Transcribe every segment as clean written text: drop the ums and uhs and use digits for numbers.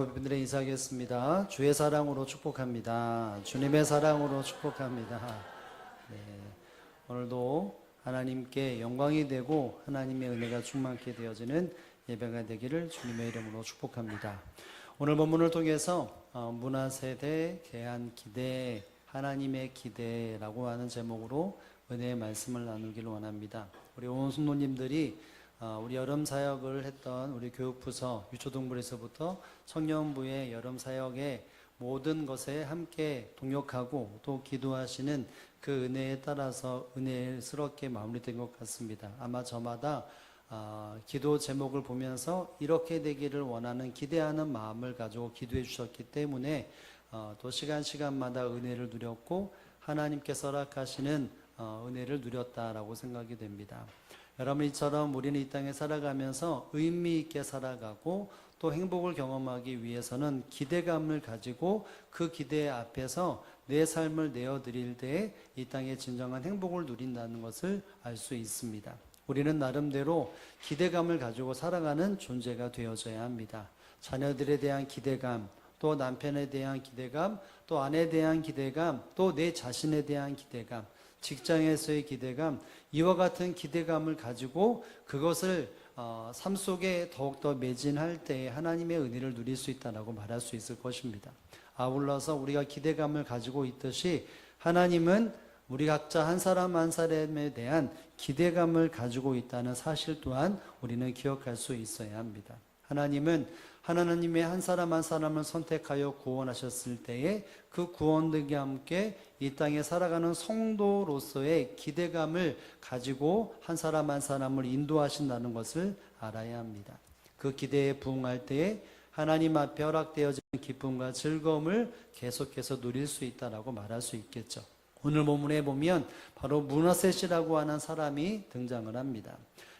여러분들의 인사하겠습니다. 주의 사랑으로 축복합니다. 주님의 사랑으로 축복합니다. 네, 오늘도 하나님께 영광이 되고 하나님의 은혜가 충만케 되어지는 예배가 되기를 주님의 이름으로 축복합니다. 오늘 본문을 통해서 문화세대, 개한기대, 하나님의 기대라고 하는 제목으로 은혜의 말씀을 나누기를 원합니다. 우리 온 성도님들이 우리 여름 사역을 했던 우리 교육부서 유초동부에서부터 청년부의 여름 사역의 모든 것에 함께 동역하고 또 기도하시는 그 은혜에 따라서 은혜스럽게 마무리된 것 같습니다. 아마 저마다 기도 제목을 보면서 이렇게 되기를 원하는 기대하는 마음을 가지고 기도해 주셨기 때문에 또 시간마다 은혜를 누렸고 하나님께서 허락하시는 은혜를 누렸다라고 생각이 됩니다. 여러분, 이처럼 우리는 이 땅에 살아가면서 의미 있게 살아가고 또 행복을 경험하기 위해서는 기대감을 가지고 그 기대 앞에서 내 삶을 내어드릴 때 이 땅에 진정한 행복을 누린다는 것을 알 수 있습니다. 우리는 나름대로 기대감을 가지고 살아가는 존재가 되어져야 합니다. 자녀들에 대한 기대감, 또 남편에 대한 기대감, 또 아내에 대한 기대감, 또 내 자신에 대한 기대감, 직장에서의 기대감, 이와 같은 기대감을 가지고 그것을 삶 속에 더욱더 매진할 때 하나님의 은혜를 누릴 수 있다고 말할 수 있을 것입니다. 아울러서 우리가 기대감을 가지고 있듯이 하나님은 우리 각자 한 사람 한 사람에 대한 기대감을 가지고 있다는 사실 또한 우리는 기억할 수 있어야 합니다. 하나님은 하나님의 한 사람 한 사람을 선택하여 구원하셨을 때에 그 구원들과 함께 이 땅에 살아가는 성도로서의 기대감을 가지고 한 사람 한 사람을 인도하신다는 것을 알아야 합니다. 그 기대에 부응할 때에 하나님 앞에 허락되어지는 기쁨과 즐거움을 계속해서 누릴 수 있다라고 말할 수 있겠죠. 오늘 본문에 보면 바로 문하셋이라고 하는 사람이 등장을 합니다.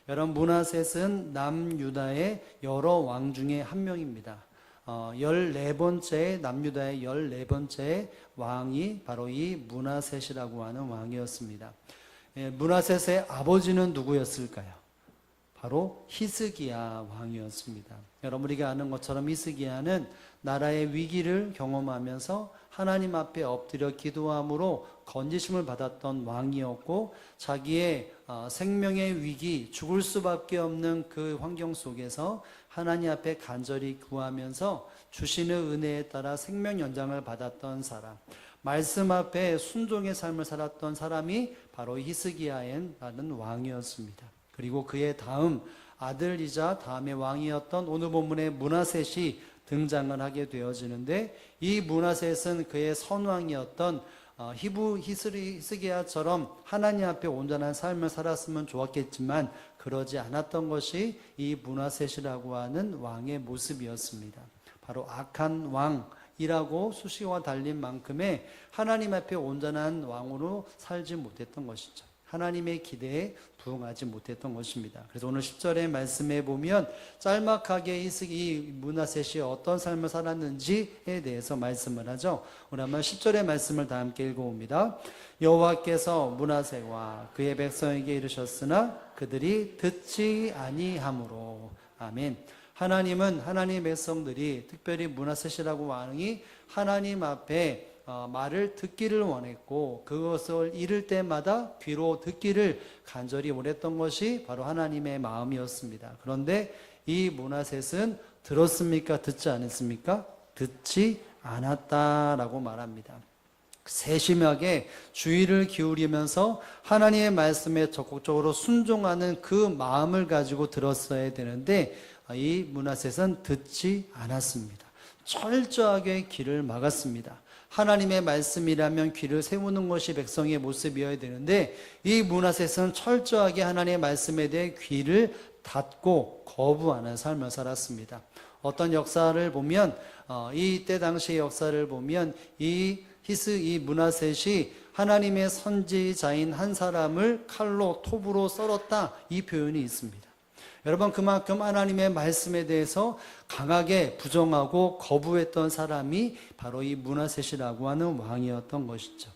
여러분, 문하셋은 남유다의 여러 왕 중에 한 명입니다. 14번째 남유다의 14번째 왕이 바로 이 문하셋이라고 하는 왕이었습니다. 문하셋의 아버지는 누구였을까요? 바로 히스기야 왕이었습니다. 여러분, 우리가 아는 것처럼 히스기야는 나라의 위기를 경험하면서 하나님 앞에 엎드려 기도함으로 건지심을 받았던 왕이었고, 자기의 생명의 위기, 죽을 수밖에 없는 그 환경 속에서 하나님 앞에 간절히 구하면서 주시는 은혜에 따라 생명 연장을 받았던 사람, 말씀 앞에 순종의 삶을 살았던 사람이 바로 히스기야라는 왕이었습니다. 그리고 그의 다음 아들이자 다음의 왕이었던 오늘 본문의 문하셋이 등장을 하게 되어지는데, 이 문하셋은 그의 선왕이었던 히스기야처럼 하나님 앞에 온전한 삶을 살았으면 좋았겠지만 그러지 않았던 것이 이 문하셋이라고 하는 왕의 모습이었습니다. 바로 악한 왕이라고 수식어가 달린 만큼의 하나님 앞에 온전한 왕으로 살지 못했던 것이죠. 하나님의 기대에 부응하지 못했던 것입니다. 그래서 오늘 10절의 말씀에 보면 짤막하게 이 문하셋이 어떤 삶을 살았는지에 대해서 말씀을 하죠. 오늘 한번 10절의 말씀을 다 함께 읽어봅니다. 여호와께서 문하셋과 그의 백성에게 이르셨으나 그들이 듣지 아니하므로. 아멘. 하나님은 하나님의 백성들이, 특별히 문하셋이라고 왕이 하나님 앞에 말을 듣기를 원했고 그것을 잃을 때마다 귀로 듣기를 간절히 원했던 것이 바로 하나님의 마음이었습니다. 그런데 이 문하셋은 들었습니까? 듣지 않았습니까? 듣지 않았다라고 말합니다. 세심하게 주의를 기울이면서 하나님의 말씀에 적극적으로 순종하는 그 마음을 가지고 들었어야 되는데 이 문하셋은 듣지 않았습니다. 철저하게 귀를 막았습니다. 하나님의 말씀이라면 귀를 세우는 것이 백성의 모습이어야 되는데 이 문하셋은 철저하게 하나님의 말씀에 대해 귀를 닫고 거부하는 삶을 살았습니다. 어떤 역사를 보면 이때 당시의 역사를 보면 이 문하셋이 하나님의 선지자인 한 사람을 칼로 톱으로 썰었다, 이 표현이 있습니다. 여러분, 그만큼 하나님의 말씀에 대해서 강하게 부정하고 거부했던 사람이 바로 이 문하셋이라고 하는 왕이었던 것이죠.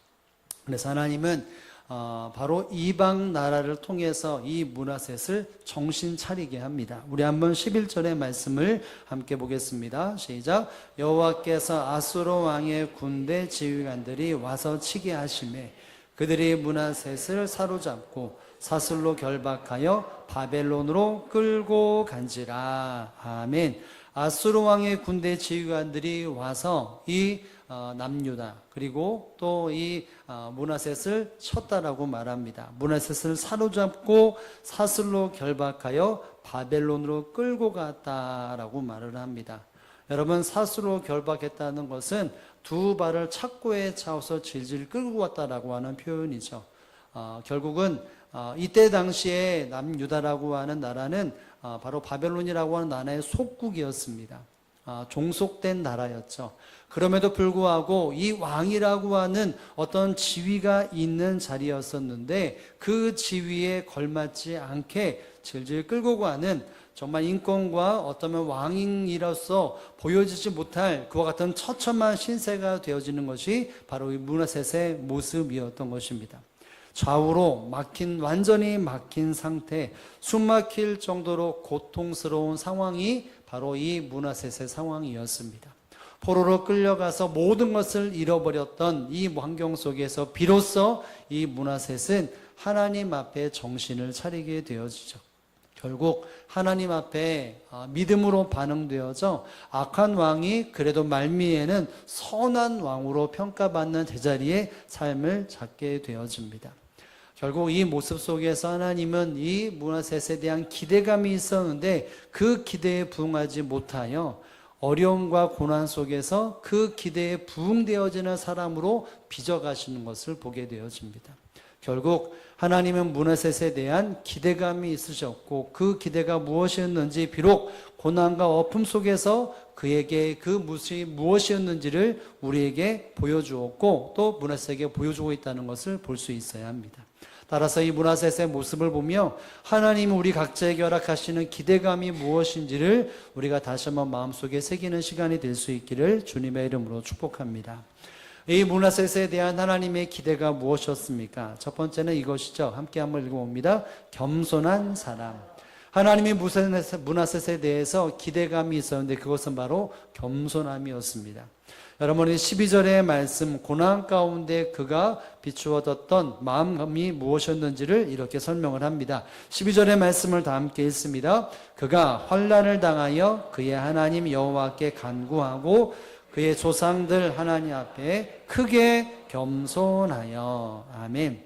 그래서 하나님은 바로 이방 나라를 통해서 이 문하셋을 정신 차리게 합니다. 우리 한번 11절의 말씀을 함께 보겠습니다. 시작. 여호와께서 아수르 왕의 군대 지휘관들이 와서 치게 하시매 그들이 문하셋을 사로잡고 사슬로 결박하여 바벨론으로 끌고 간지라. 아멘. 아수르 왕의 군대 지휘관들이 와서 이 남유다 그리고 또 이 문하셋을 쳤다라고 말합니다. 문하셋을 사로잡고 사슬로 결박하여 바벨론으로 끌고 갔다라고 말을 합니다. 여러분, 사슬로 결박했다는 것은 두 발을 착고에 차서 질질 끌고 왔다라고 하는 표현이죠. 결국은 이때 당시에 남유다라고 하는 나라는 바로 바벨론이라고 하는 나라의 속국이었습니다. 종속된 나라였죠. 그럼에도 불구하고 이 왕이라고 하는 어떤 지위가 있는 자리였었는데 그 지위에 걸맞지 않게 질질 끌고 가는 정말 인권과 어쩌면 왕인으로서 보여지지 못할 그와 같은 처참한 신세가 되어지는 것이 바로 이 문하셋의 모습이었던 것입니다. 좌우로 완전히 막힌 상태, 숨막힐 정도로 고통스러운 상황이 바로 이 문하셋의 상황이었습니다. 포로로 끌려가서 모든 것을 잃어버렸던 이 환경 속에서 비로소 이 문하셋은 하나님 앞에 정신을 차리게 되어지죠. 결국 하나님 앞에 믿음으로 반응되어져 악한 왕이 그래도 말미에는 선한 왕으로 평가받는 제자리에 삶을 갖게 되어집니다. 결국 이 모습 속에서 하나님은 이 문하셋에 대한 기대감이 있었는데 그 기대에 부응하지 못하여 어려움과 고난 속에서 그 기대에 부응되어지는 사람으로 빚어가시는 것을 보게 되어집니다. 결국 하나님은 문하셋에 대한 기대감이 있으셨고 그 기대가 무엇이었는지 비록 고난과 어품 속에서 그에게 그 모습이 무엇이었는지를 우리에게 보여주었고 또 문하셋에게 보여주고 있다는 것을 볼 수 있어야 합니다. 따라서 이 문하셋의 모습을 보며 하나님이 우리 각자에게 허락하시는 기대감이 무엇인지를 우리가 다시 한번 마음속에 새기는 시간이 될 수 있기를 주님의 이름으로 축복합니다. 이 문하셋에 대한 하나님의 기대가 무엇이었습니까? 첫 번째는 이것이죠. 함께 한번 읽어봅니다. 겸손한 사람. 하나님이 문하셋에 대해서 기대감이 있었는데 그것은 바로 겸손함이었습니다. 여러분이 12절의 말씀, 고난 가운데 그가 비추어졌던 마음이 무엇이었는지를 이렇게 설명을 합니다. 12절의 말씀을 다 함께 읽습니다. 그가 환난을 당하여 그의 하나님 여호와께 간구하고 그의 조상들 하나님 앞에 크게 겸손하여. 아멘.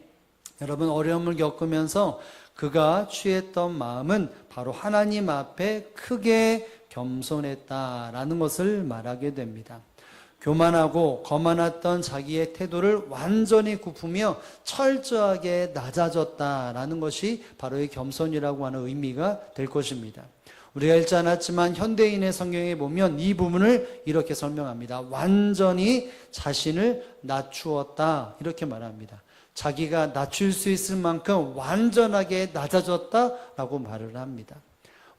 여러분, 어려움을 겪으면서 그가 취했던 마음은 바로 하나님 앞에 크게 겸손했다라는 것을 말하게 됩니다. 교만하고 거만했던 자기의 태도를 완전히 굽으며 철저하게 낮아졌다라는 것이 바로 이 겸손이라고 하는 의미가 될 것입니다. 우리가 읽지 않았지만 현대인의 성경에 보면 이 부분을 이렇게 설명합니다. 완전히 자신을 낮추었다 이렇게 말합니다. 자기가 낮출 수 있을 만큼 완전하게 낮아졌다라고 말을 합니다.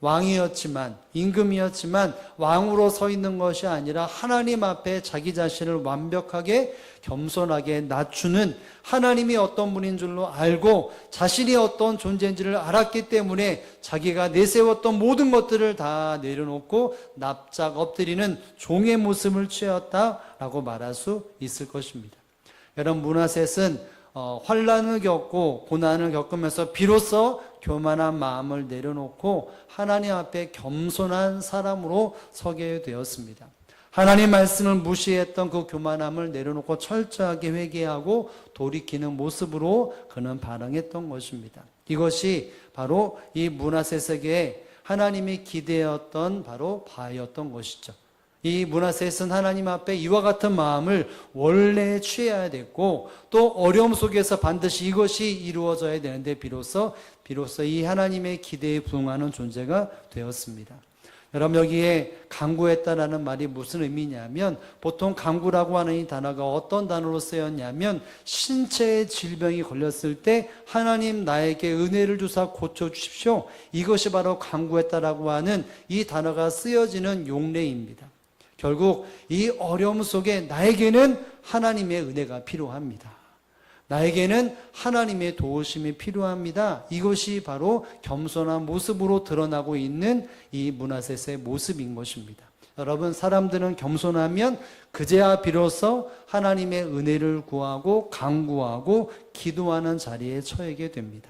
왕이었지만 임금이었지만 왕으로 서 있는 것이 아니라 하나님 앞에 자기 자신을 완벽하게 겸손하게 낮추는 하나님이 어떤 분인 줄로 알고 자신이 어떤 존재인지를 알았기 때문에 자기가 내세웠던 모든 것들을 다 내려놓고 납작 엎드리는 종의 모습을 취했다라고 말할 수 있을 것입니다. 여러분, 문하셋은 환난을 겪고 고난을 겪으면서 비로소 교만한 마음을 내려놓고 하나님 앞에 겸손한 사람으로 서게 되었습니다. 하나님 말씀을 무시했던 그 교만함을 내려놓고 철저하게 회개하고 돌이키는 모습으로 그는 반응했던 것입니다. 이것이 바로 이 문하셋에게 하나님이 기대었던 바로 바였던 것이죠. 이 문하셋은 하나님 앞에 이와 같은 마음을 원래 취해야 됐고 또 어려움 속에서 반드시 이것이 이루어져야 되는데 비로소 이 하나님의 기대에 부응하는 존재가 되었습니다. 여러분, 여기에 간구했다라는 말이 무슨 의미냐면 보통 간구라고 하는 이 단어가 어떤 단어로 쓰였냐면 신체의 질병이 걸렸을 때 하나님 나에게 은혜를 주사 고쳐주십시오. 이것이 바로 간구했다라고 하는 이 단어가 쓰여지는 용례입니다. 결국 이 어려움 속에 나에게는 하나님의 은혜가 필요합니다. 나에게는 하나님의 도우심이 필요합니다. 이것이 바로 겸손한 모습으로 드러나고 있는 이 므낫셋의 모습인 것입니다. 여러분, 사람들은 겸손하면 그제야 비로소 하나님의 은혜를 구하고 간구하고 기도하는 자리에 처하게 됩니다.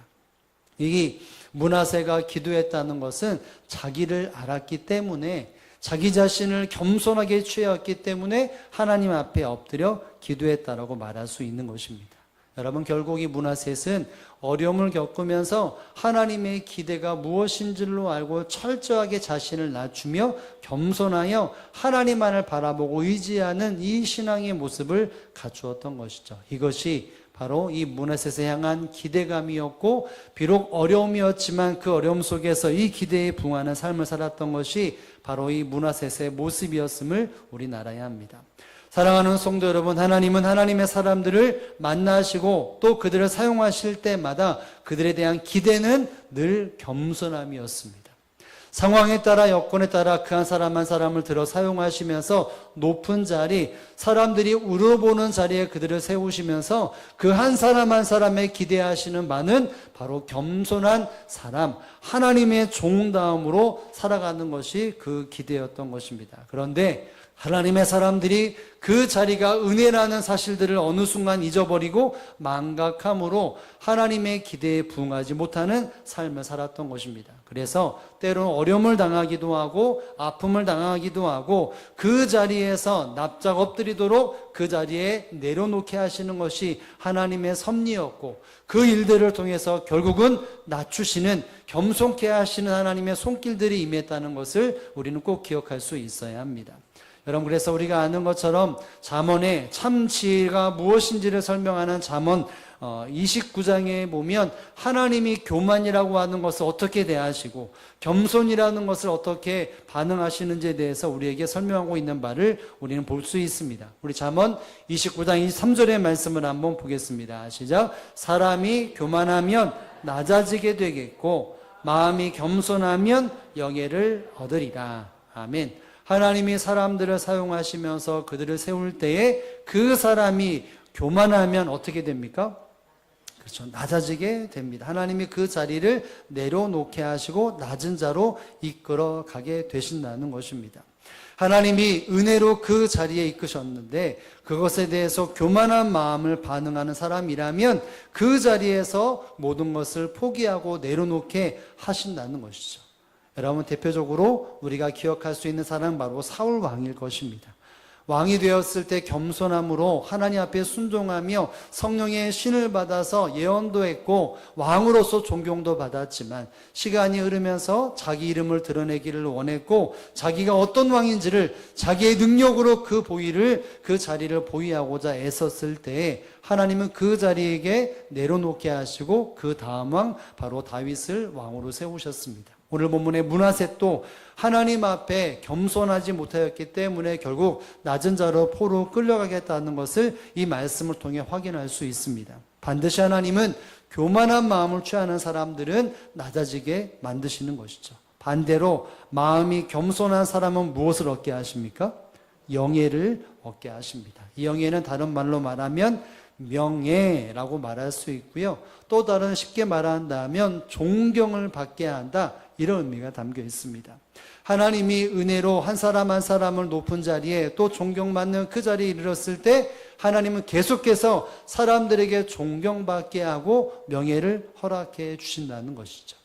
이 므낫세가 기도했다는 것은 자기를 알았기 때문에, 자기 자신을 겸손하게 취하였기 때문에 하나님 앞에 엎드려 기도했다라고 말할 수 있는 것입니다. 여러분, 결국 이 므낫셋은 어려움을 겪으면서 하나님의 기대가 무엇인지를 알고 철저하게 자신을 낮추며 겸손하여 하나님만을 바라보고 의지하는 이 신앙의 모습을 갖추었던 것이죠. 이것이 바로 이 므낫셋을 향한 기대감이었고, 비록 어려움이었지만 그 어려움 속에서 이 기대에 부응하는 삶을 살았던 것이 바로 이 므낫셋의 모습이었음을 우리는 알아야 합니다. 사랑하는 성도 여러분, 하나님은 하나님의 사람들을 만나시고 또 그들을 사용하실 때마다 그들에 대한 기대는 늘 겸손함이었습니다. 상황에 따라, 여건에 따라 그 한 사람 한 사람을 들어 사용하시면서 높은 자리, 사람들이 우러보는 자리에 그들을 세우시면서 그 한 사람 한 사람에 기대하시는 바는 바로 겸손한 사람, 하나님의 종다움으로 살아가는 것이 그 기대였던 것입니다. 그런데 하나님의 사람들이 그 자리가 은혜라는 사실들을 어느 순간 잊어버리고 망각함으로 하나님의 기대에 부응하지 못하는 삶을 살았던 것입니다. 그래서 때로는 어려움을 당하기도 하고 아픔을 당하기도 하고 그 자리에서 납작 엎드리도록 그 자리에 내려놓게 하시는 것이 하나님의 섭리였고, 그 일들을 통해서 결국은 낮추시는, 겸손케 하시는 하나님의 손길들이 임했다는 것을 우리는 꼭 기억할 수 있어야 합니다. 여러분, 그래서 우리가 아는 것처럼 잠언의 참 지혜가 무엇인지를 설명하는 잠언 29장에 보면 하나님이 교만이라고 하는 것을 어떻게 대하시고 겸손이라는 것을 어떻게 반응하시는지에 대해서 우리에게 설명하고 있는 바를 우리는 볼 수 있습니다. 우리 잠언 29장 23절의 말씀을 한번 보겠습니다. 시작. 사람이 교만하면 낮아지게 되겠고 마음이 겸손하면 영예를 얻으리라. 아멘. 하나님이 사람들을 사용하시면서 그들을 세울 때에 그 사람이 교만하면 어떻게 됩니까? 그렇죠. 낮아지게 됩니다. 하나님이 그 자리를 내려놓게 하시고 낮은 자로 이끌어 가게 되신다는 것입니다. 하나님이 은혜로 그 자리에 이끄셨는데 그것에 대해서 교만한 마음을 반응하는 사람이라면 그 자리에서 모든 것을 포기하고 내려놓게 하신다는 것이죠. 여러분, 대표적으로 우리가 기억할 수 있는 사람은 바로 사울 왕일 것입니다. 왕이 되었을 때 겸손함으로 하나님 앞에 순종하며 성령의 신을 받아서 예언도 했고 왕으로서 존경도 받았지만 시간이 흐르면서 자기 이름을 드러내기를 원했고 자기가 어떤 왕인지를 자기의 능력으로 그 자리를 보유하고자 애썼을 때에 하나님은 그 자리에게 내려놓게 하시고 그 다음 왕 바로 다윗을 왕으로 세우셨습니다. 오늘 본문의 므낫셋도 하나님 앞에 겸손하지 못하였기 때문에 결국 낮은 자로 포로 끌려가겠다는 것을 이 말씀을 통해 확인할 수 있습니다. 반드시 하나님은 교만한 마음을 취하는 사람들은 낮아지게 만드시는 것이죠. 반대로 마음이 겸손한 사람은 무엇을 얻게 하십니까? 영예를 얻게 하십니다. 이 영예는 다른 말로 말하면 명예라고 말할 수 있고요. 또 다른 쉽게 말한다면 존경을 받게 한다, 이런 의미가 담겨 있습니다. 하나님이 은혜로 한 사람 한 사람을 높은 자리에 또 존경받는 그 자리에 이르렀을 때 하나님은 계속해서 사람들에게 존경받게 하고 명예를 허락해 주신다는 것이죠.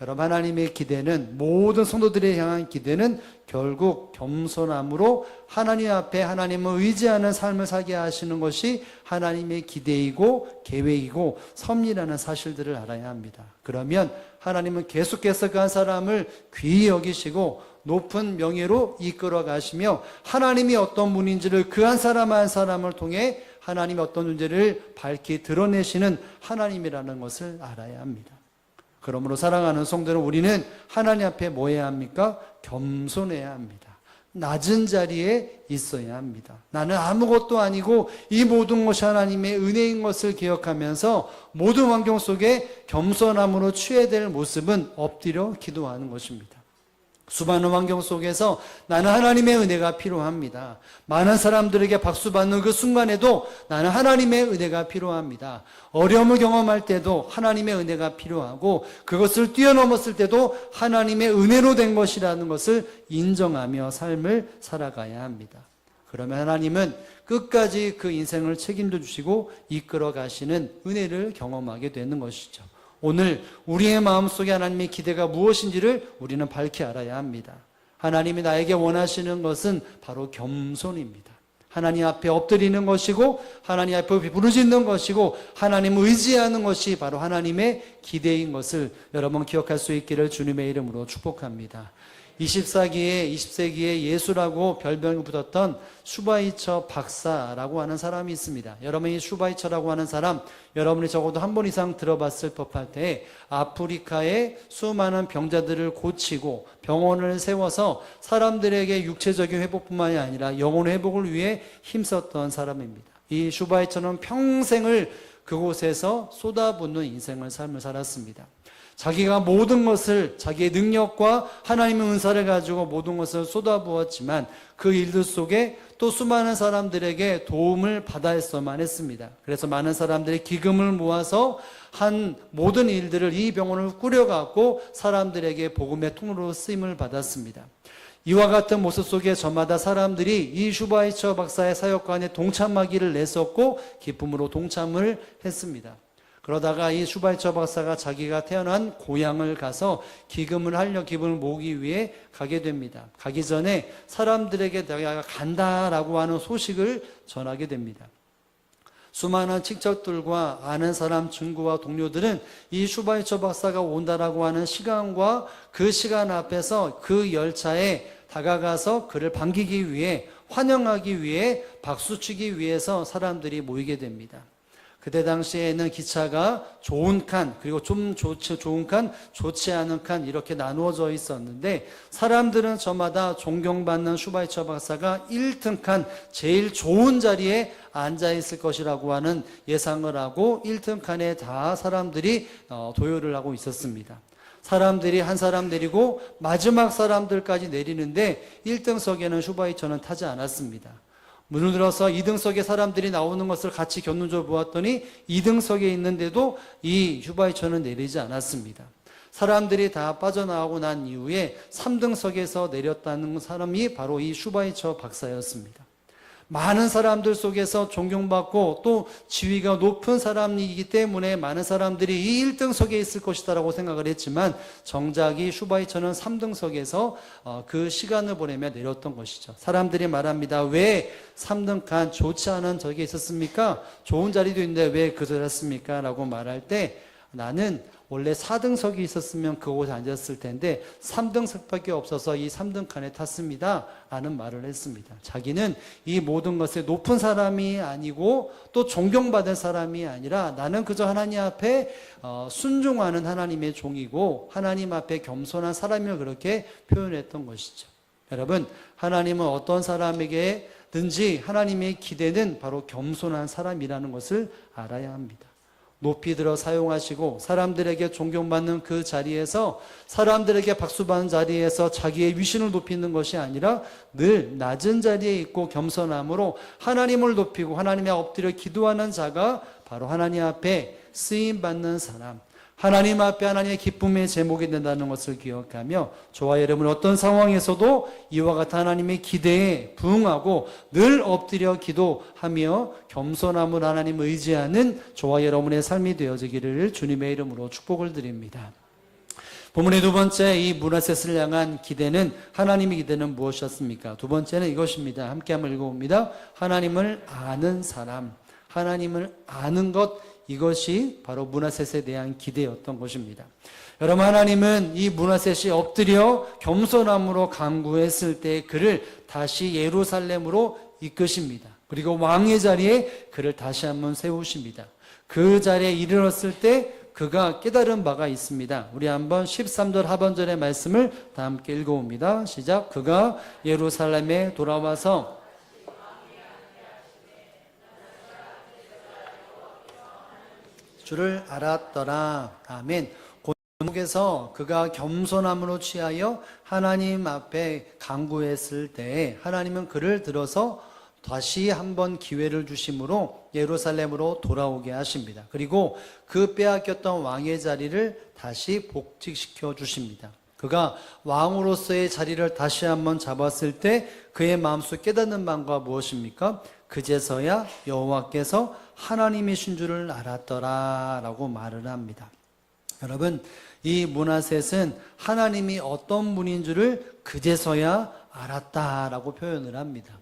여러분, 하나님의 기대는, 모든 성도들에 향한 기대는 결국 겸손함으로 하나님 앞에 하나님을 의지하는 삶을 살게 하시는 것이 하나님의 기대이고 계획이고 섭리라는 사실들을 알아야 합니다. 그러면 하나님은 계속해서 그 한 사람을 귀히 여기시고 높은 명예로 이끌어 가시며 하나님이 어떤 분인지를 그 한 사람 한 사람을 통해 하나님이 어떤 존재를 밝히 드러내시는 하나님이라는 것을 알아야 합니다. 그러므로 사랑하는 성도는 우리는 하나님 앞에 뭐 해야 합니까? 겸손해야 합니다. 낮은 자리에 있어야 합니다. 나는 아무것도 아니고 이 모든 것이 하나님의 은혜인 것을 기억하면서 모든 환경 속에 겸손함으로 취해야 될 모습은 엎드려 기도하는 것입니다. 수많은 환경 속에서 나는 하나님의 은혜가 필요합니다. 많은 사람들에게 박수받는 그 순간에도 나는 하나님의 은혜가 필요합니다. 어려움을 경험할 때도 하나님의 은혜가 필요하고 그것을 뛰어넘었을 때도 하나님의 은혜로 된 것이라는 것을 인정하며 삶을 살아가야 합니다. 그러면 하나님은 끝까지 그 인생을 책임져 주시고 이끌어 가시는 은혜를 경험하게 되는 것이죠. 오늘 우리의 마음속에 하나님의 기대가 무엇인지를 우리는 밝히 알아야 합니다. 하나님이 나에게 원하시는 것은 바로 겸손입니다. 하나님 앞에 엎드리는 것이고 하나님 앞에 부르짖는 것이고 하나님을 의지하는 것이 바로 하나님의 기대인 것을 여러분 기억할 수 있기를 주님의 이름으로 축복합니다. 20세기에 예수라고 별명을 붙었던 슈바이처 박사라고 하는 사람이 있습니다. 여러분이 슈바이처라고 하는 사람, 여러분이 적어도 한 번 이상 들어봤을 법할 때 아프리카의 수많은 병자들을 고치고 병원을 세워서 사람들에게 육체적인 회복뿐만이 아니라 영혼의 회복을 위해 힘썼던 사람입니다. 이 슈바이처는 평생을 그곳에서 쏟아붓는 인생을 삶을 살았습니다. 자기가 모든 것을 자기의 능력과 하나님의 은사를 가지고 모든 것을 쏟아부었지만 그 일들 속에 또 수많은 사람들에게 도움을 받아야만 했습니다. 그래서 많은 사람들이 기금을 모아서 한 모든 일들을 이 병원을 꾸려갖고 사람들에게 복음의 통로로 쓰임을 받았습니다. 이와 같은 모습 속에 저마다 사람들이 이 슈바이처 박사의 사역관에 동참하기를 냈었고 기쁨으로 동참을 했습니다. 그러다가 이 슈바이처 박사가 자기가 태어난 고향을 가서 기금을 모으기 위해 가게 됩니다. 가기 전에 사람들에게 내가 간다라고 하는 소식을 전하게 됩니다. 수많은 친척들과 아는 사람, 친구와 동료들은 이 슈바이처 박사가 온다라고 하는 시간과 그 시간 앞에서 그 열차에 다가가서 그를 반기기 위해, 환영하기 위해, 박수치기 위해서 사람들이 모이게 됩니다. 그때 당시에는 기차가 좋은 칸, 그리고 좀 좋은 칸, 좋지 않은 칸 이렇게 나누어져 있었는데 사람들은 저마다 존경받는 슈바이처 박사가 1등 칸, 제일 좋은 자리에 앉아 있을 것이라고 하는 예상을 하고 1등 칸에 다 사람들이 도열을 하고 있었습니다. 사람들이 한 사람 내리고 마지막 사람들까지 내리는데 1등석에는 슈바이처는 타지 않았습니다. 문을 들어서 2등석에 사람들이 나오는 것을 같이 견눈져 보았더니 2등석에 있는데도 이 슈바이처는 내리지 않았습니다. 사람들이 다 빠져나오고 난 이후에 3등석에서 내렸다는 사람이 바로 이 슈바이처 박사였습니다. 많은 사람들 속에서 존경받고 또 지위가 높은 사람이기 때문에 많은 사람들이 이 1등석에 있을 것이다라고 생각을 했지만 정작 이 슈바이처는 3등석에서 그 시간을 보내며 내렸던 것이죠. 사람들이 말합니다. 왜 3등 칸 좋지 않은 저기에 있었습니까? 좋은 자리도 있는데 왜 그들 했습니까? 라고 말할 때 나는 원래 4등석이 있었으면 그곳에 앉았을 텐데 3등석밖에 없어서 이 3등 칸에 탔습니다 라는 말을 했습니다. 자기는 이 모든 것에 높은 사람이 아니고 또 존경받을 사람이 아니라 나는 그저 하나님 앞에 순종하는 하나님의 종이고 하나님 앞에 겸손한 사람을 그렇게 표현했던 것이죠. 여러분, 하나님은 어떤 사람에게든지 하나님의 기대는 바로 겸손한 사람이라는 것을 알아야 합니다. 높이 들어 사용하시고 사람들에게 존경받는 그 자리에서 사람들에게 박수받는 자리에서 자기의 위신을 높이는 것이 아니라 늘 낮은 자리에 있고 겸손함으로 하나님을 높이고 하나님의 엎드려 기도하는 자가 바로 하나님 앞에 쓰임받는 사람, 하나님 앞에 하나님의 기쁨의 제목이 된다는 것을 기억하며 저와 여러분 어떤 상황에서도 이와 같은 하나님의 기대에 부응하고 늘 엎드려 기도하며 겸손함을 하나님을 의지하는 저와 여러분의 삶이 되어지기를 주님의 이름으로 축복을 드립니다. 본문의 두 번째 이 문하셋을 향한 기대는 하나님의 기대는 무엇이었습니까? 두 번째는 이것입니다. 함께 한번 읽어봅니다. 하나님을 아는 사람, 하나님을 아는 것, 이것이 바로 문하셋에 대한 기대였던 것입니다. 여러분, 하나님은 이 문하셋이 엎드려 겸손함으로 간구했을 때 그를 다시 예루살렘으로 이끄십니다. 그리고 왕의 자리에 그를 다시 한번 세우십니다. 그 자리에 이르렀을 때 그가 깨달은 바가 있습니다. 우리 한번 13절 하반절의 말씀을 다 함께 읽어봅니다. 시작. 그가 예루살렘에 돌아와서 주를 알았더라. 아멘. 속에서 그가 겸손함으로 취하여 하나님 앞에 간구했을 때 하나님은 그를 들어서 다시 한번 기회를 주심으로 예루살렘으로 돌아오게 하십니다. 그리고 그 빼앗겼던 왕의 자리를 다시 복직시켜 주십니다. 그가 왕으로서의 자리를 다시 한번 잡았을 때 그의 마음속 깨닫는 바가 무엇입니까? 그제서야 여호와께서 하나님이신 줄을 알았더라 라고 말을 합니다. 여러분, 이 므낫셋은 하나님이 어떤 분인 줄을 그제서야 알았다라고 표현을 합니다.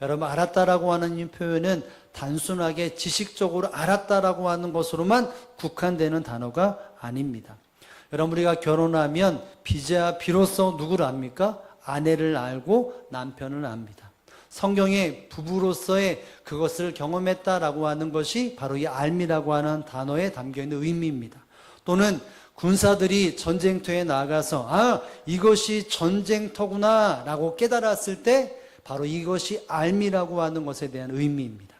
여러분, 알았다라고 하는 이 표현은 단순하게 지식적으로 알았다라고 하는 것으로만 국한되는 단어가 아닙니다. 여러분, 우리가 결혼하면 비로소 누구를 압니까? 아내를 알고 남편을 압니다. 성경에 부부로서의 그것을 경험했다라고 하는 것이 바로 이 알미라고 하는 단어에 담겨있는 의미입니다. 또는 군사들이 전쟁터에 나가서 이것이 전쟁터구나 라고 깨달았을 때 바로 이것이 알미라고 하는 것에 대한 의미입니다.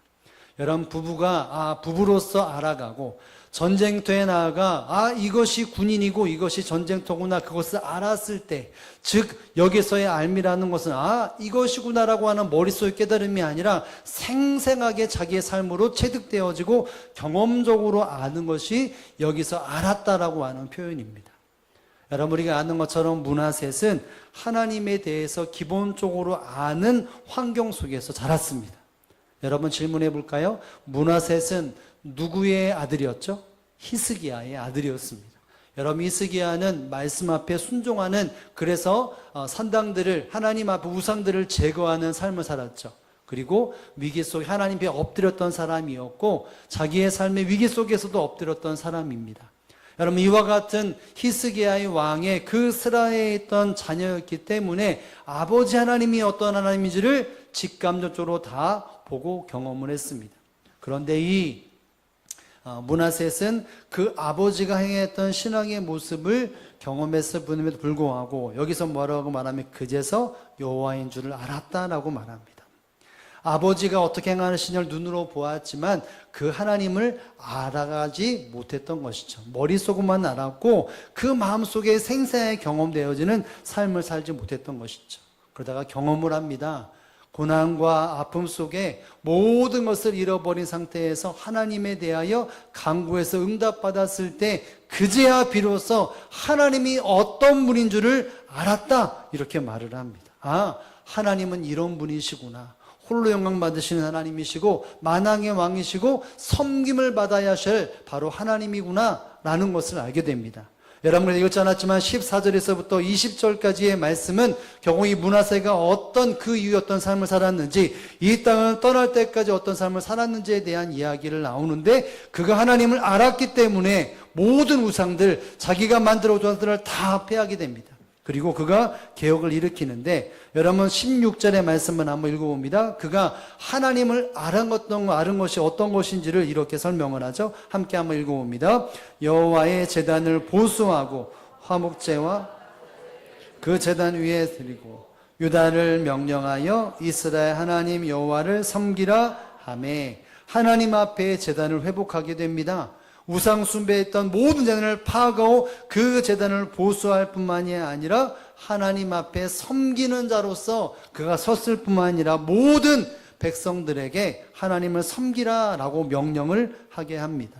여러분, 부부가 부부로서 알아가고 전쟁터에 나아가 이것이 군인이고 이것이 전쟁터구나 그것을 알았을 때, 즉 여기서의 알미라는 것은 이것이구나라고 하는 머릿속의 깨달음이 아니라 생생하게 자기의 삶으로 체득되어지고 경험적으로 아는 것이 여기서 알았다라고 하는 표현입니다. 여러분, 우리가 아는 것처럼 므낫셋은 하나님에 대해서 기본적으로 아는 환경 속에서 자랐습니다. 여러분, 질문해 볼까요? 므낫셋은 누구의 아들이었죠? 히스기야의 아들이었습니다. 여러분, 히스기야는 말씀 앞에 순종하는, 그래서 산당들을, 하나님 앞에 우상들을 제거하는 삶을 살았죠. 그리고 위기 속에 하나님 앞에 엎드렸던 사람이었고 자기의 삶의 위기 속에서도 엎드렸던 사람입니다. 여러분, 이와 같은 히스기야의 왕의 그 스라에 있던 자녀였기 때문에 아버지 하나님이 어떤 하나님인지를 직감적으로 다 보고 경험을 했습니다. 그런데 이 므낫셋은 그 아버지가 행했던 신앙의 모습을 경험했을 뿐임에도 불구하고 여기서 뭐라고 말하면 그제서 여호와인 줄을 알았다라고 말합니다. 아버지가 어떻게 행하시냐를 눈으로 보았지만 그 하나님을 알아가지 못했던 것이죠. 머릿속으로만 알았고 그 마음속에 생생하게 경험되어지는 삶을 살지 못했던 것이죠. 그러다가 경험을 합니다. 고난과 아픔 속에 모든 것을 잃어버린 상태에서 하나님에 대하여 간구해서 응답받았을 때 그제야 비로소 하나님이 어떤 분인 줄을 알았다, 이렇게 말을 합니다. 하나님은 이런 분이시구나. 홀로 영광 받으시는 하나님이시고 만왕의 왕이시고 섬김을 받아야 하실 바로 하나님이구나 라는 것을 알게 됩니다. 여러분, 읽지 않았지만 14절에서부터 20절까지의 말씀은 결국 이 므낫셋가 어떤 그 이후에 어떤 삶을 살았는지, 이 땅을 떠날 때까지 어떤 삶을 살았는지에 대한 이야기를 나오는데, 그가 하나님을 알았기 때문에 모든 우상들, 자기가 만들어 온 우상들을 다 패하게 됩니다. 그리고 그가 개혁을 일으키는데, 여러분 16절의 말씀을 한번 읽어봅니다. 그가 하나님을 알은 것이 어떤 것인지를 이렇게 설명을 하죠. 함께 한번 읽어봅니다. 여호와의 제단을 보수하고 화목제와 그 제단 위에 드리고 유다를 명령하여 이스라엘 하나님 여호와를 섬기라 하매 하나님 앞에 제단을 회복하게 됩니다. 우상 숭배했던 모든 제단을 파하고 그 제단을 보수할 뿐만이 아니라 하나님 앞에 섬기는 자로서 그가 섰을 뿐만 아니라 모든 백성들에게 하나님을 섬기라라고 명령을 하게 합니다.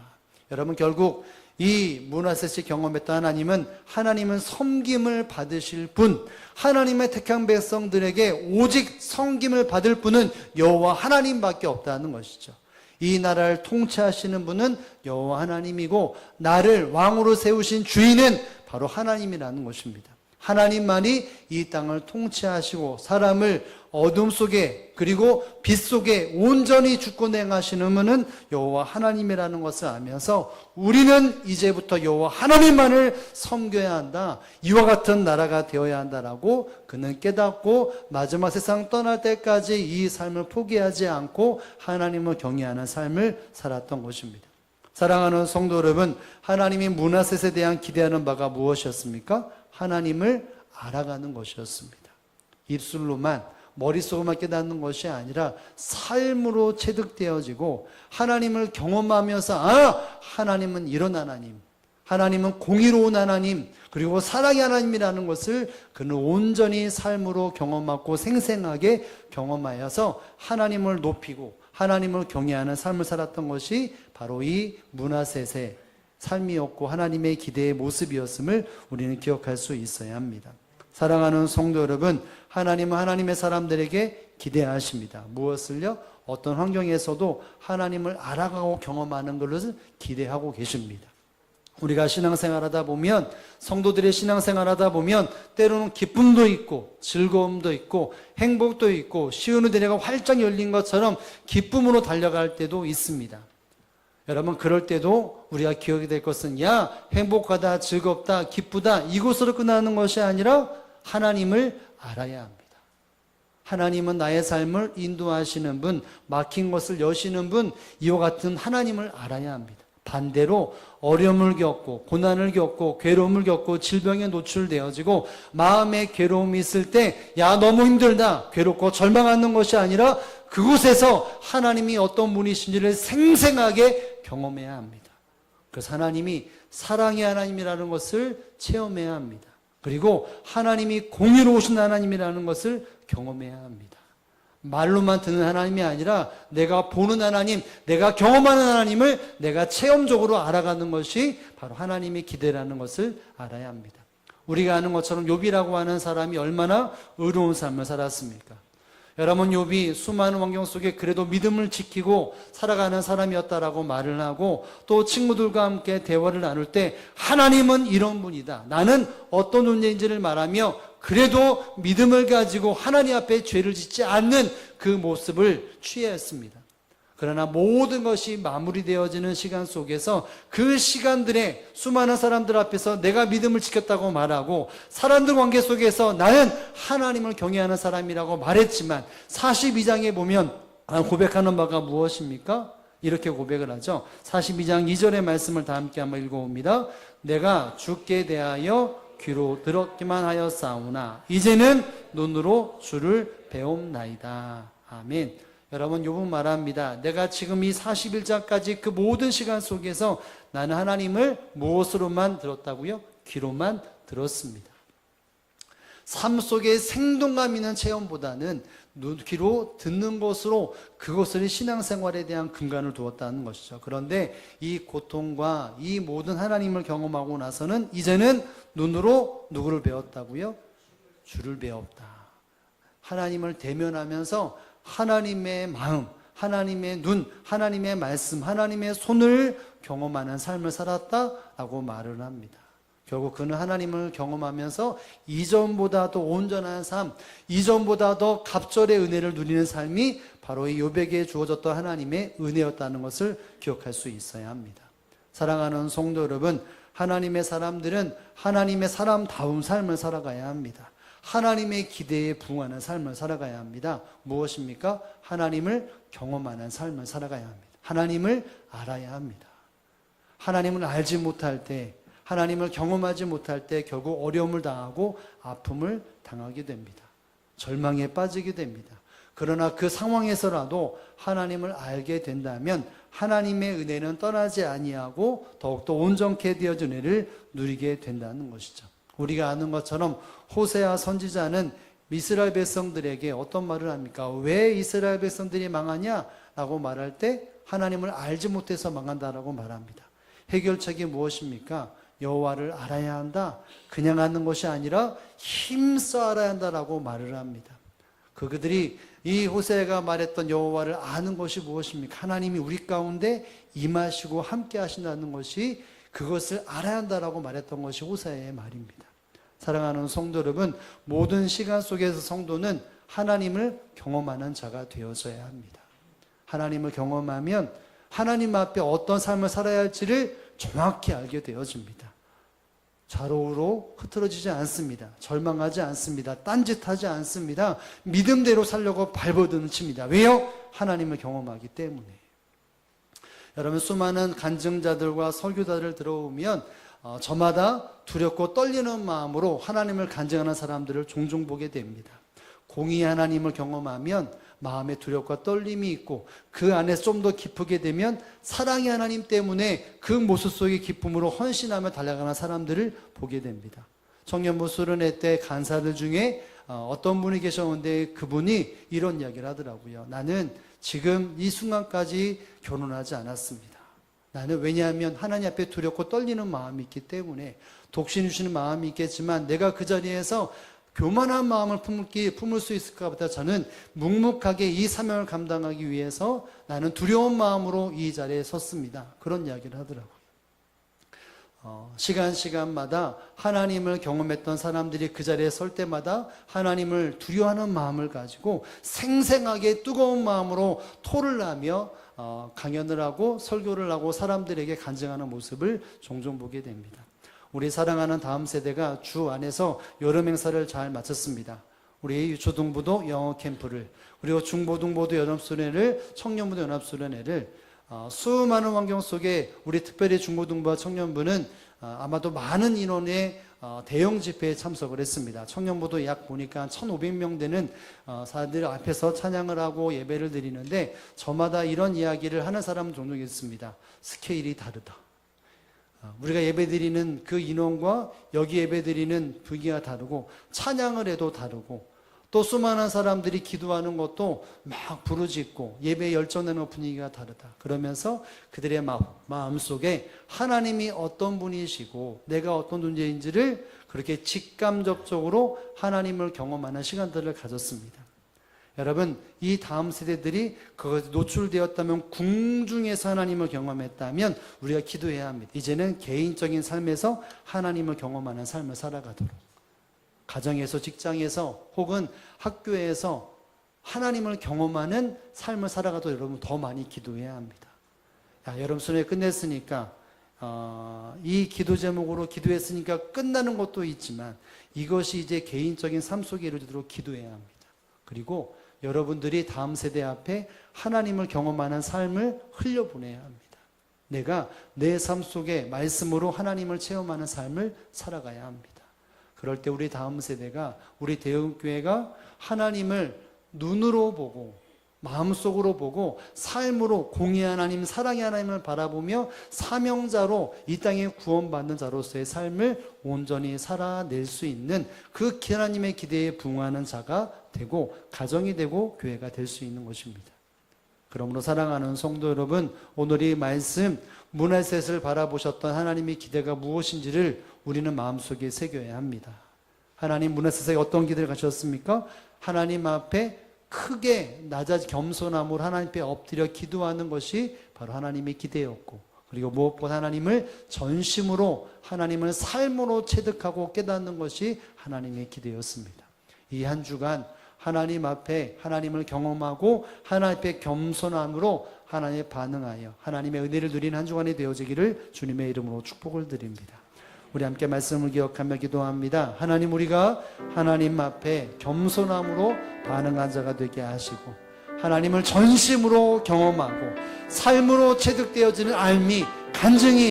여러분, 결국 이 므낫셋이 경험했던 하나님은 섬김을 받으실 분, 하나님의 택한 백성들에게 오직 섬김을 받을 분은 여호와 하나님밖에 없다는 것이죠. 이 나라를 통치하시는 분은 여호와 하나님이고 나를 왕으로 세우신 주인은 바로 하나님이라는 것입니다. 하나님만이 이 땅을 통치하시고 사람을 어둠 속에 그리고 빛 속에 온전히 주권행하시는 분은 여호와 하나님이라는 것을 알면서 우리는 이제부터 여호와 하나님만을 섬겨야 한다, 이와 같은 나라가 되어야 한다라고 그는 깨닫고 마지막 세상 떠날 때까지 이 삶을 포기하지 않고 하나님을 경외하는 삶을 살았던 것입니다. 사랑하는 성도 여러분, 하나님이 므낫셋에 대한 기대하는 바가 무엇이었습니까? 하나님을 알아가는 것이었습니다. 입술로만 머릿속으로만 깨닫는 것이 아니라 삶으로 체득되어지고 하나님을 경험하면서 하나님은 이런 하나님은 공의로운 하나님, 그리고 사랑의 하나님이라는 것을 그는 온전히 삶으로 경험하고 생생하게 경험하여서 하나님을 높이고 하나님을 경외하는 삶을 살았던 것이 바로 이 므낫셋의 삶이었고 하나님의 기대의 모습이었음을 우리는 기억할 수 있어야 합니다. 사랑하는 성도 여러분, 하나님은 하나님의 사람들에게 기대하십니다. 무엇을요? 어떤 환경에서도 하나님을 알아가고 경험하는 것을 기대하고 계십니다. 우리가 신앙생활하다 보면, 성도들의 신앙생활하다 보면 때로는 기쁨도 있고 즐거움도 있고 행복도 있고 쉬운 은혜가 활짝 열린 것처럼 기쁨으로 달려갈 때도 있습니다. 여러분, 그럴 때도 우리가 기억이 될 것은 야, 행복하다, 즐겁다, 기쁘다 이곳으로 끝나는 것이 아니라 하나님을 알아야 합니다. 하나님은 나의 삶을 인도하시는 분, 막힌 것을 여시는 분, 이와 같은 하나님을 알아야 합니다. 반대로 어려움을 겪고 고난을 겪고 괴로움을 겪고 질병에 노출되어지고 마음에 괴로움이 있을 때 야, 너무 힘들다, 괴롭고 절망하는 것이 아니라 그곳에서 하나님이 어떤 분이신지를 생생하게 경험해야 합니다. 그래서 하나님이 사랑의 하나님이라는 것을 체험해야 합니다. 그리고 하나님이 공의로우신 하나님이라는 것을 경험해야 합니다. 말로만 듣는 하나님이 아니라 내가 보는 하나님, 내가 경험하는 하나님을 내가 체험적으로 알아가는 것이 바로 하나님의 기대라는 것을 알아야 합니다. 우리가 아는 것처럼 욥이라고 하는 사람이 얼마나 의로운 삶을 살았습니까? 여러분, 욥이 수많은 환경 속에 그래도 믿음을 지키고 살아가는 사람이었다라고 말을 하고 또 친구들과 함께 대화를 나눌 때 하나님은 이런 분이다, 나는 어떤 존재인지를 말하며 그래도 믿음을 가지고 하나님 앞에 죄를 짓지 않는 그 모습을 취했습니다. 그러나 모든 것이 마무리되어지는 시간 속에서 그 시간들에 수많은 사람들 앞에서 내가 믿음을 지켰다고 말하고 사람들 관계 속에서 나는 하나님을 경외하는 사람이라고 말했지만 42장에 보면 고백하는 바가 무엇입니까? 이렇게 고백을 하죠. 42장 2절의 말씀을 다 함께 한번 읽어봅니다. 내가 주께 대하여 귀로 들었기만 하였사오나 이제는 눈으로 주를 배움나이다. 아멘. 여러분, 욥은 말합니다. 내가 지금 이 41장까지 그 모든 시간 속에서 나는 하나님을 무엇으로만 들었다고요? 귀로만 들었습니다. 삶 속에 생동감 있는 체험보다는 귀로 듣는 것으로 그것을 신앙생활에 대한 근간을 두었다는 것이죠. 그런데 이 고통과 이 모든 하나님을 경험하고 나서는 이제는 눈으로 누구를 배웠다고요? 주를 배웠다. 하나님을 대면하면서 하나님의 마음, 하나님의 눈, 하나님의 말씀, 하나님의 손을 경험하는 삶을 살았다라고 말을 합니다. 결국 그는 하나님을 경험하면서 이전보다 더 온전한 삶, 이전보다 더 갑절의 은혜를 누리는 삶이 바로 이 욥에게 주어졌던 하나님의 은혜였다는 것을 기억할 수 있어야 합니다. 사랑하는 성도 여러분, 하나님의 사람들은 하나님의 사람다운 삶을 살아가야 합니다. 하나님의 기대에 부응하는 삶을 살아가야 합니다. 무엇입니까? 하나님을 경험하는 삶을 살아가야 합니다. 하나님을 알아야 합니다. 하나님을 알지 못할 때, 하나님을 경험하지 못할 때 결국 어려움을 당하고 아픔을 당하게 됩니다. 절망에 빠지게 됩니다. 그러나 그 상황에서라도 하나님을 알게 된다면 하나님의 은혜는 떠나지 아니하고 더욱더 온전케 되어진 은혜를 누리게 된다는 것이죠. 우리가 아는 것처럼 호세아 선지자는 이스라엘 백성들에게 어떤 말을 합니까? 왜 이스라엘 백성들이 망하냐? 라고 말할 때 하나님을 알지 못해서 망한다라고 말합니다. 해결책이 무엇입니까? 여호와를 알아야 한다. 그냥 아는 것이 아니라 힘써 알아야 한다라고 말을 합니다. 그들이 이 호세아가 말했던 여호와를 아는 것이 무엇입니까? 하나님이 우리 가운데 임하시고 함께 하신다는 것이, 그것을 알아야 한다라고 말했던 것이 호세아의 말입니다. 사랑하는 성도 여러분, 모든 시간 속에서 성도는 하나님을 경험하는 자가 되어져야 합니다. 하나님을 경험하면 하나님 앞에 어떤 삶을 살아야 할지를 정확히 알게 되어집니다. 좌로우로 흐트러지지 않습니다. 절망하지 않습니다. 딴짓하지 않습니다. 믿음대로 살려고 발버둥을 칩니다. 왜요? 하나님을 경험하기 때문에. 여러분, 수많은 간증자들과 설교자들 들어오면 저마다 두렵고 떨리는 마음으로 하나님을 간증하는 사람들을 종종 보게 됩니다. 공의 하나님을 경험하면 마음의 두려움과 떨림이 있고 그 안에서 좀 더 깊게 되면 사랑의 하나님 때문에 그 모습 속의 기쁨으로 헌신하며 달려가는 사람들을 보게 됩니다. 청년부 수련회 때 간사들 중에 어떤 분이 계셨는데 그분이 이런 이야기를 하더라고요. 나는 지금 이 순간까지 결혼하지 않았습니다. 나는 왜냐하면 하나님 앞에 두렵고 떨리는 마음이 있기 때문에 독신 주시는 마음이 있겠지만 내가 그 자리에서 교만한 마음을 품을 수 있을까 보다 저는 묵묵하게 이 사명을 감당하기 위해서 나는 두려운 마음으로 이 자리에 섰습니다. 그런 이야기를 하더라고요. 시간마다 하나님을 경험했던 사람들이 그 자리에 설 때마다 하나님을 두려워하는 마음을 가지고 생생하게 뜨거운 마음으로 토를 하며 강연을 하고 설교를 하고 사람들에게 간증하는 모습을 종종 보게 됩니다. 우리 사랑하는 다음 세대가 주 안에서 여름 행사를 잘 마쳤습니다. 우리 유초등부도 영어 캠프를, 그리고 중고등부도 연합수련회를, 청년부도 연합수련회를 수많은 환경 속에 우리 특별히 중고등부와 청년부는 아마도 많은 인원의 대형 집회에 참석을 했습니다. 청년부도 약 보니까 1,500명 되는 사람들 앞에서 찬양을 하고 예배를 드리는데 저마다 이런 이야기를 하는 사람은 종종 있습니다. 스케일이 다르다. 우리가 예배드리는 그 인원과 여기 예배드리는 분위기가 다르고 찬양을 해도 다르고 또 수많은 사람들이 기도하는 것도 막 부르짖고 예배에 열정되는 분위기가 다르다. 그러면서 그들의 마음속에 하나님이 어떤 분이시고 내가 어떤 존재인지를 그렇게 직감적으로 하나님을 경험하는 시간들을 가졌습니다. 여러분, 이 다음 세대들이 그것에 노출되었다면 궁중에서 하나님을 경험했다면 우리가 기도해야 합니다. 이제는 개인적인 삶에서 하나님을 경험하는 삶을 살아가도록, 가정에서, 직장에서 혹은 학교에서 하나님을 경험하는 삶을 살아가도록 여러분 더 많이 기도해야 합니다. 여러분 수련회 끝냈으니까 이 기도 제목으로 기도했으니까 끝나는 것도 있지만 이것이 이제 개인적인 삶 속에 이루어지도록 기도해야 합니다. 그리고 여러분들이 다음 세대 앞에 하나님을 경험하는 삶을 흘려보내야 합니다. 내가 내 삶 속에 말씀으로 하나님을 체험하는 삶을 살아가야 합니다. 그럴 때 우리 다음 세대가, 우리 대흥교회가 하나님을 눈으로 보고 마음속으로 보고 삶으로 공의 하나님, 사랑의 하나님을 바라보며 사명자로 이 땅에 구원받는 자로서의 삶을 온전히 살아낼 수 있는 그 하나님의 기대에 부응하는 자가 되고 가정이 되고 교회가 될 수 있는 것입니다. 그러므로 사랑하는 성도 여러분, 오늘 이 말씀 문화셋을 바라보셨던 하나님의 기대가 무엇인지를 우리는 마음속에 새겨야 합니다. 하나님 문화셋에 어떤 기대를 가셨습니까? 하나님 앞에 크게 낮아지 겸손함으로 하나님 앞에 엎드려 기도하는 것이 바로 하나님의 기대였고, 그리고 무엇보다 하나님을 전심으로 하나님을 삶으로 체득하고 깨닫는 것이 하나님의 기대였습니다. 이 한 주간 하나님 앞에 하나님을 경험하고 하나님 앞에 겸손함으로 하나님에 반응하여 하나님의 은혜를 누리는 한 주간이 되어지기를 주님의 이름으로 축복을 드립니다. 우리 함께 말씀을 기억하며 기도합니다. 하나님, 우리가 하나님 앞에 겸손함으로 반응한 자가 되게 하시고 하나님을 전심으로 경험하고 삶으로 체득되어지는 알미, 간증이